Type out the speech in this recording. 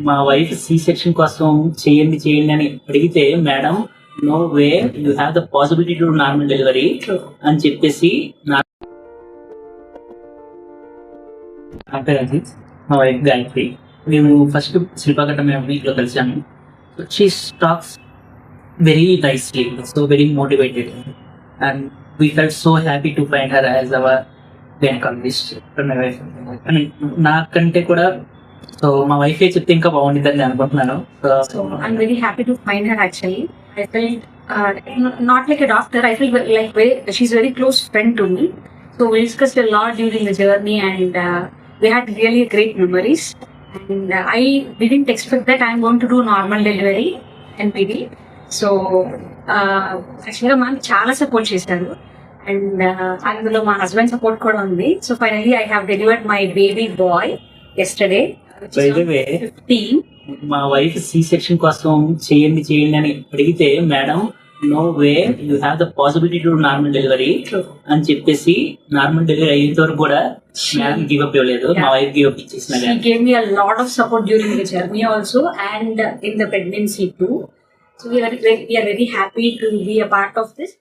మా wife C section కోసం చేయండి అని అడిగితే, madam no way, you have the possibility to normal delivery అని చెప్పేసి నా పేరు అజిత్, మా వైఫ్ గాయత్రి. మేము ఫస్ట్ శిల్పాకట్ట మేము వీక్లో కలిసాము. She talks very nicely, so very motivated, and we felt so happy to find her as our gynaecologist. నాకంటే కూడా సో మా వైఫ్ చెప్తే ఇంకా బాగుంటుందని అనుకుంటున్నాను. So I'm very happy to find her actually. I felt not like a doctor. I feel like she's a very close friend to me. So we discussed a lot during the journey, and we had really great memories. And I didn't expect that I'm going to do normal delivery NPD. So actually మా చాలా support చేశారు, and అందులో మా husband support కూడా ఉంది. So finally I have delivered my baby boy yesterday. మా wife C section కోసం చేయండి అని అడిగితే, madam no way, you have the possibility to normal delivery అని చెప్పేసి నార్మల్ డెలివరీ అయ్యేంత వరకు కూడా మేడం గివ్ అప్ ఇవ్వలేదు. మా వైఫ్ గివ్ అప్ ఇచ్చేసిన. She gave me a lot of support during the journey also, and in the pregnancy too. So we are very happy to be a part of this.